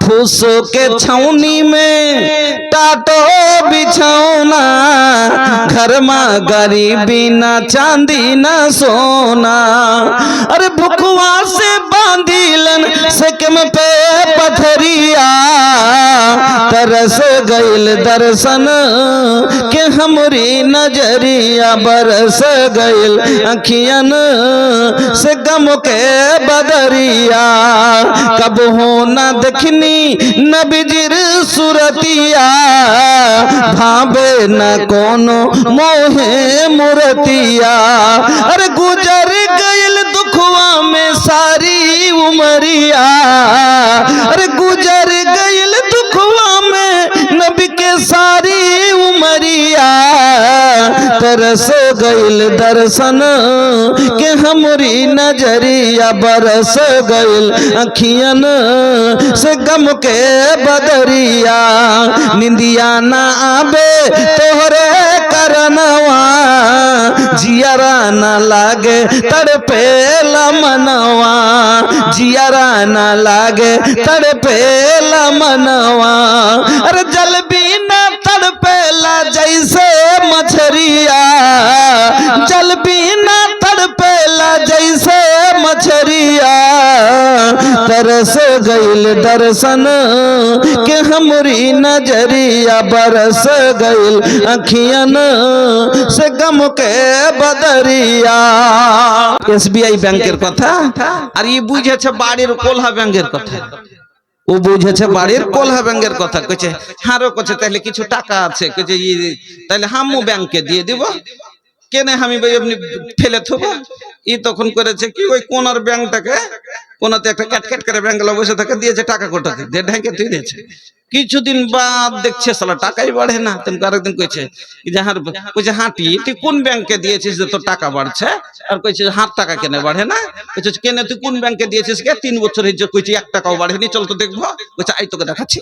फूसों के छावनी में टाटो बिछौना, घर में गरीबी ना चांदी ना सोना। अरे भुखवा से बांधिलन सकम पे पथरिया, तरस गइल दर्शन के हमरी नजरिया, बरस गइल अखियन से गम के बदरिया। कब हो न देखनी नबीजिर सुरतिया, भावे न कोनो मोहे मुरतिया। अरे गुजर गइल दुखवा में सारी उमरिया, अरे गुजर गइल दुखवा में नबी के सारी उमरिया। तरस गइल दर्शन के हमरी नजरिया, बरस गइल अखियन से गम के बदरिया। निंदिया ना आबे तोहरे करनवा, जियरा ना लागे तड़पेला मनवा, जियरा ना लागे तड़पेला मनवा। अरे जल भी ना तड़पेला जैसे मछरिया, जल भी ना तड़पेला जैसे मछरिया। तरस गइल दर्शन के हमरी नजरिया, बरस गइल अखियन से गम के बदरिया। एसबीआई ব্যাংকের কথা, আর ই বুঝেছে বাড়ির কোলহা ব্যাংকের কথা। ও বুঝেছে বাড়ির কোলহা ব্যাংকের কথা। কইছে হারো কইছে তাহলে কিছু টাকা আছে, কইছে তাহলে হামু ব্যাংকে দিয়ে দিব, কেনে আমি এমনি ফেলে থব। ই তখন করেছে কি ওই কোনার ব্যাংকটাকে, কোনাতে একটা ক্যাটক্যাট করে ব্যাংকগুলো বসে থাকে, দিয়েছে টাকা কোটা দিয়ে ঢেকে তুই দিয়েছে। কিছুদিন বাদ দেখছে সালা টাকাই বাড়ে না। তুমি আরেকদিন কইছে যে হার, কইছে হাঁটি তুই কোন ব্যাংকে দিয়েছিস যে তোর টাকা বাড়ছে? আর কইছে হাত টাকা কেনে বাড়ে না? কইছে কেনে তুই কোন ব্যাংকে দিয়েছিস? কে 3 বছর হয়েছে। কইছে 1 টাকাও বাড়েনি, চল তো দেখবো। কইছে আই তোকে দেখাচ্ছি।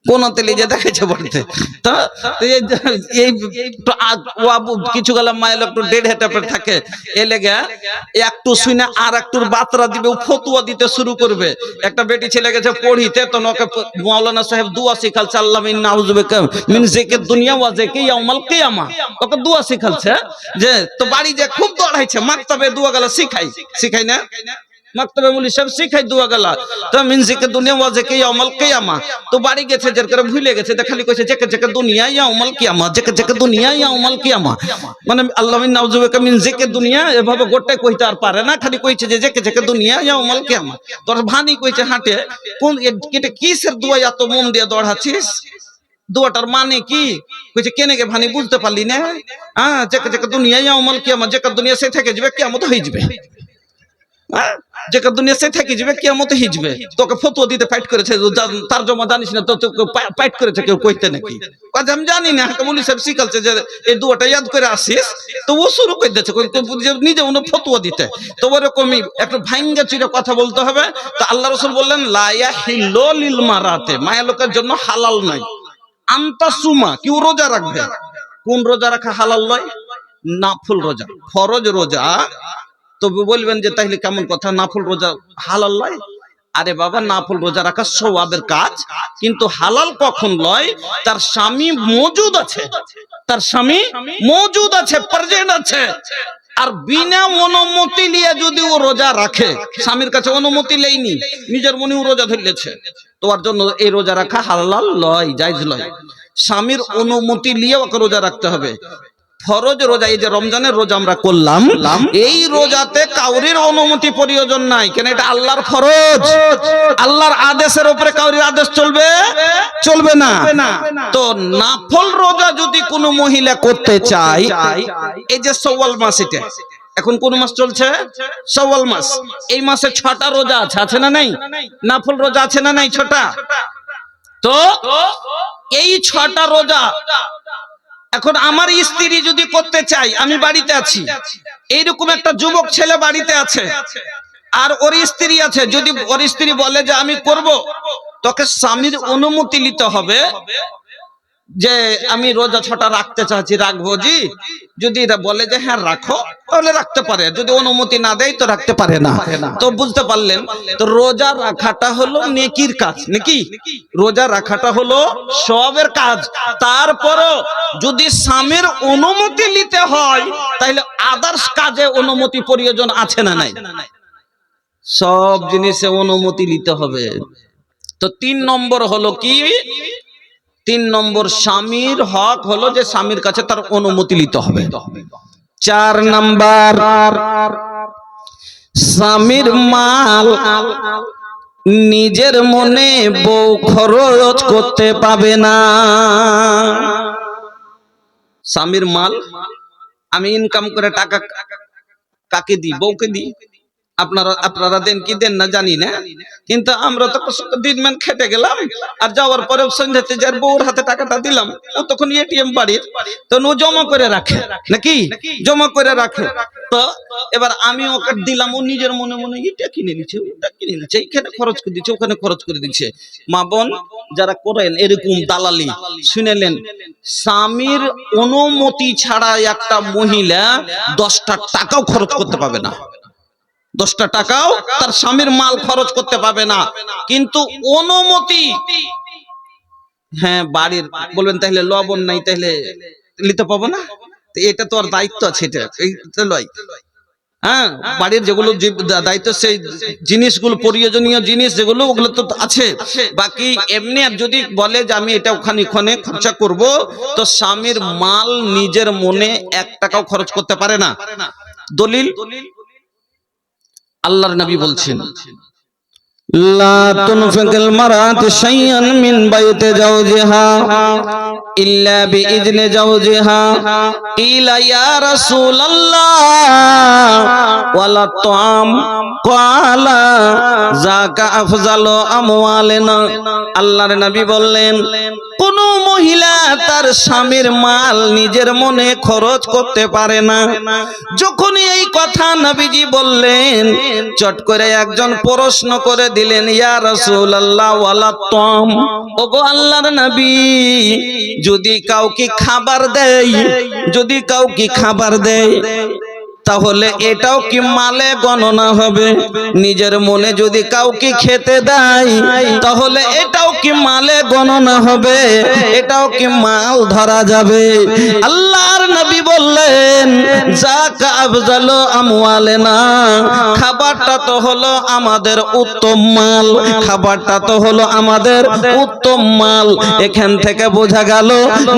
কোনতে লিজে দেখাইছে বাড়তে। তো এই কিছু গেলাম মাইল একটু 1.5 হেটাপে থাকে, এ লেগে একটু শুনে আর একটুর বাতরা দিবে, ফতুয়া দিতে শুরু করবে। একটা বেটি ছেলে গেছে পড়িতে, তো ওকে মাওলানা সাহেব দুয়া শিখালছে, আল্লাহ মিন নাউযুবিকা মিন জিকির দুনিয়া ওয়া জিকির ইয়াউমাল কিয়ামা। ওকে দুয়া শিখালছে যে তো বাড়ি যে খুব দৌড়াইছে, মাকতাবে দুয়া গেলা শিখাই না, মাকতাবে মুলি সব শিখাই দুয়া গেলা। তো মিন জিকির দুনিয়া ওয়া জিকির ইয়াউমাল কিয়ামা। তো বাড়ি গেছে যে করে ভুলে গেছে, খালি কইছে জিকির জিকির দুনিয়া ইয়াউমাল কিয়ামা, জিকির জিকির দুনিয়া ইয়াউমাল কিয়ামা। মানে আল্লাহ মিন নাউযুবিকা মিন জিকির দুনিয়া এভাবে গোটাই কইতে আর পারে না, খালি কইছে যে জিকির জিকির দুনিয়া ইয়াউমাল কিয়ামা। তোর ভানি কইছে হাঁটে কোন এটা কিসের দুয়া এত মন দিয়ে দৌড়াচ্ছিস? দুয়াটার মানে কি? কইছে কেনে গে ভানি বুঝতে পারলি না? হ্যাঁ, জিকির জিকির দুনিয়া ইয়াউমাল কিয়ামা, জিকির দুনিয়া সে থেকে যাবে, কিয়ামত হয়ে যাবে। যেটা দুনিয়া সে থেকে যাবে, কিয়ামত হিজবে। তোকে ফতোয়া দিতে ফাইট করেছে, তার জমা জানিস না তো ফাইট করেছে কেউ কইতে নাকি? কাজ আমি জানি না, মুলি সাহেব শিখালছে যে এই দুয়াটা ইয়াদ করে আসিস। তো ও শুরু করে দিয়েছে নিজে উনি ফতোয়া দিতে। তো ওরকমই একটু ভাঙ্গা চিরে কথা বলতে হবে। তো আল্লাহ রাসূল বললেন লা ইয়াহিল্লু লিল মারাতে, মায়া লোকের জন্য হালাল নয় আনতা সুমা, কেউ রোজা রাখবে। কোন রোজা রাখা হালাল নয়? নাফল রোজা, ফরজ রোজা। তো বলবেন যে তাহলে কেমন কথা, নাফল রোজা হালাল নয়? আরে বাবা, নাফল রোজা রাখা সওয়াবের কাজ, কিন্তু হালাল কখন লয়? তার স্বামী মওজুদ আছে, তার স্বামী মওজুদ আছে, প্রেজেন্ট আছে। আর বিনা অনুমতি নিয়ে যদি ও রোজা রাখে, স্বামীর কাছে অনুমতি লেইনি, নিজের মনে ও রোজা ধরেছে, তোমার জন্য এই রোজা রাখা হালাল লয়, জায়েজ লয়। স্বামীর অনুমতি নিয়ে ওকে রোজা রাখতে হবে। ফরজ রোজা, এই যে রমজানের রোজা আমরা করলাম, এই রোজাতে কাউরির অনুমতি প্রয়োজন নাই। কেন? এটা আল্লাহর ফরজ, আল্লাহর আদেশের উপরে কাউরির আদেশ চলবে না। তো নাফল রোজা যদি কোনো মহিলা করতে চায়, এই যে শাওয়াল মাস, এটা এখন কোন মাস চলছে? শাওয়াল মাস। এই মাসে 6টা রোজা আছে না নাই? নাফল রোজা আছে না নাই? 6টা। তো এই 6টা রোজা এখন আমার স্ত্রী যদি করতে চাই, আমি বাড়িতে আছি, এইরকম একটা যুবক ছেলে বাড়িতে আছে আর ওর স্ত্রী আছে, যদি ওর স্ত্রী বলে যে আমি করব, তোকে স্বামীর অনুমতি নিতে হবে। যে আমি রোজা 6টা রাখতে চাচ্ছি, রাখবো জি? যদি এরা বলে যে হ্যাঁ রাখো, তাহলে রাখতে পারে, যদি অনুমতি না দেয় তো রাখতে পারে না। তো বুঝতে পারলেন, তো রোজা রাখাটা হলো নেকির কাজ নাকি? রোজা রাখাটা হলো সওয়াবের কাজ। তারপরও যদি স্বামীর অনুমতি নিতে হয়, তাহলে আদার্স কাজে অনুমতি প্রয়োজন আছে না নাই? সব জিনিসে অনুমতি নিতে হবে। তো 3 নম্বর হলো কি? 3 নম্বর স্বামীর হক হলো যে স্বামীর কাছে তার অনুমতি নিতে হবে। 4 নম্বর, স্বামীর মাল নিজের মনে বউ খরচ করতে পাবে না। স্বামীর মাল আমি ইনকাম করে টাকা কাকে দিই? বউকে দিই। আপনারা দেন কি দেন না জানি না, কিন্তু আমরা তো দিনমান খেটে গেলাম, আর যাওয়ার পরে সন্ধ্যাতে যার বউর হাতে টাকাটা দিলাম, ও তখন এটিএম বাড়ির, তখন ও জমা করে রাখে নাকি? জমা করে রাখে। তো এবার আমি ওকে দিলাম, ও নিজের মনে মনে এটা কিনে নিচ্ছে, ওটা কিনে নিচ্ছে, এইখানে খরচ করে দিচ্ছে, ওখানে খরচ করে দিচ্ছে। মা বোন যারা করেন এরকম দালালি, শুনেলেন, স্বামীর অনুমতি ছাড়া একটা মহিলা 10টা টাকাও খরচ করতে পাবে না। 10টা টাকাও তার স্বামীর মাল খরচ করতে পাবে না। কিন্তু অনুমতি, হ্যাঁ বাড়ির বলবেন তাহলে লবণ নাই, তাহলে নিতে পাবো না? এটা তো আর দায়িত্ব আছে, এটা লয়। হ্যাঁ, বাড়ির যেগুলো দায়িত্ব, সেই জিনিসগুলো, প্রয়োজনীয় জিনিস যেগুলো, ওগুলো তো আছে। বাকি এমনি যদি বলে যে আমি এটা ওখানে খরচা করব, তো স্বামীর মাল নিজের মনে 1 টাকাও খরচ করতে পারে না। দলিল, আল্লাহর নবী বলছেন, লা তুনফিকুল মারাতু শাইআন মিন বাইতি যাওজিহা ইল্লা বিইذن যাওজিহা। ইলা ইয়া রাসূলুল্লাহ ওয়ালা তুআম ক্বালা যাকা আফজালু আমওয়ালিনা। আল্লাহর নবী বললেন, কোন মহিলা তার স্বামীর মাল নিজের মনে খরচ করতে পারে না। যখনই এই কথা নবীজি বললেন, চট করে একজন প্রশ্ন করে দিলেন, ইয়া রাসূলুল্লাহ ওয়ালা তুম, ওগো আল্লাহর নবী, যদি কাউকে খাবার দেয়, যদি কাউকে খাবার দেয়, তাহলে এটাও কি মালে গণনা হবে? নিজের মনে যদি কাউকে খেতে দেয়, তাহলে এটাও কি মালে গণনা হবে? এটাও কি মাল ধরা যাবে? আল্লাহর নবী বললেন, যাকা আফজালু আমওয়ালিনা, খাবারটা তো হলো আমাদের উত্তম মাল, খাবারটা তো হলো আমাদের উত্তম মাল। এখান থেকে বোঝা গেল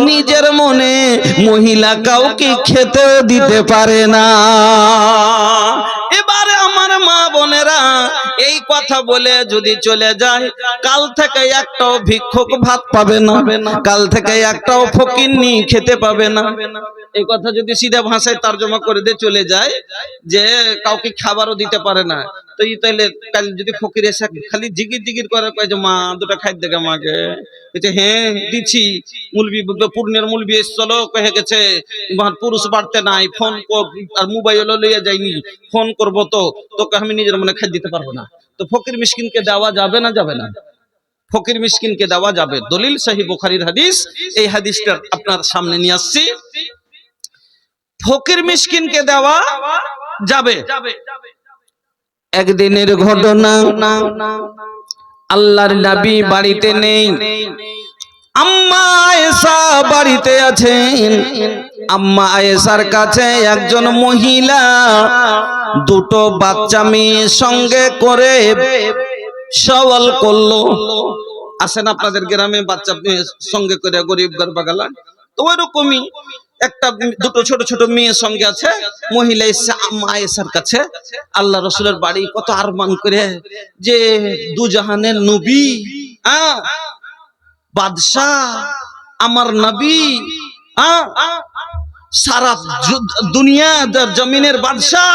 নিজের মনে মহিলা কাউকে খেতেও দিতে পারে না। এবারে আমার মা বোনেরা, এই কথা বলে যদি চলে যায়, কাল থেকে একটাও ভিক্ষুক ভাত পাবে না, কাল থেকে একটাও ফকিন্নি খেতে পাবে না। এই কথা যদি সিধা ভাষায় তর্জমা করে দিয়ে চলে যায় যে কাউকে খাবারও দিতে পারে না, তো এই তাইলে কাল যদি ফকির এসে খালি জিগির জিগির করে কয় যে মা 2টা খাই দেগে মাকে, হ্যাঁ দিচ্ছি, মুলবি পূর্ণের মুলবি চলো কহে গেছে পুরুষ বাড়তে নাই, ফোন আর মোবাইলও লইয়া যায়নি, ফোন করবো তো তোকে আমি নিজের মনে খাই দিতে পারবো না। তো ফকির মিসকিনকে দেওয়া যাবে না? যাবে না, ফকির মিসকিনকে দেওয়া যাবে। দলিল সহিহ বুখারীর হাদিস, এই হাদিসটা আপনার সামনে নিয়ে আসছি। ফকির মিসকিনকে দেওয়া যাবে। একদিনের ঘটনা, আল্লাহর নবী বাড়িতে নেই, আম্মা আয়েশা বাড়িতে আছেন। আম্মা আয়েশার কাছে একজন মহিলা 2টো বাচ্চা মেয়ে সঙ্গে করে সওয়াল করলো। আসেন আপনাদের গ্রামে বাচ্চা মেয়ে সঙ্গে করে গরিব গরবাগালা, তো ওইরকমই একটা 2টো ছোট ছোট মেয়ে সঙ্গে আছে। মহিলা এসে আম্মা আয়েশার কাছে, আল্লাহ রাসূলের বাড়ি কত আরমান করে যে দুজাহানের নবী, বাদশাহ, আমার নবী, সারা দুনিয়ার জমিনের বাদশাহ,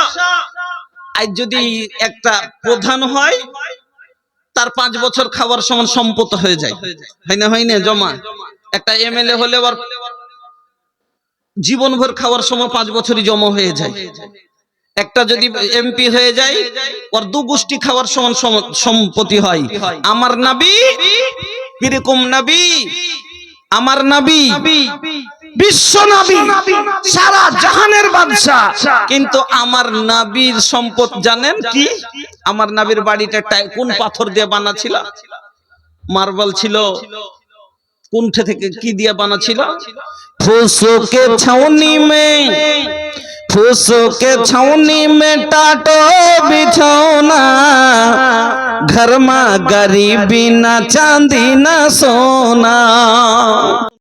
আজ যদি একটা প্রধান হয়, তার 5 বছর খাওয়ার সমান সম্পদ হয়ে যায়, হয় না জমা? একটা এমএলএ হলে ওর জীবনভর খাওয়ার সময় 5 বছরই জমা হয়ে যায়। একটা যদি এমপি হয়ে যায়, ওর 2 গোষ্ঠী খাওয়ার সমান সম্পত্তি হয়। আমার নবী কিরকম নবী? আমার নবী বিশ্ব নবী, সারা জাহানের বাদশা, কিন্তু আমার নবীর সম্পদ জানেন কি? আমার নবীর বাড়িটা কোন পাথর দিয়ে বানা ছিল? মার্বেল ছিল। কোনটা থেকে কি দিয়ে বানা ছিল? फूसों के छावनी में, फूसों के छावनी में टाटो बिछौना, घर में गरीबी ना चांदी ना सोना।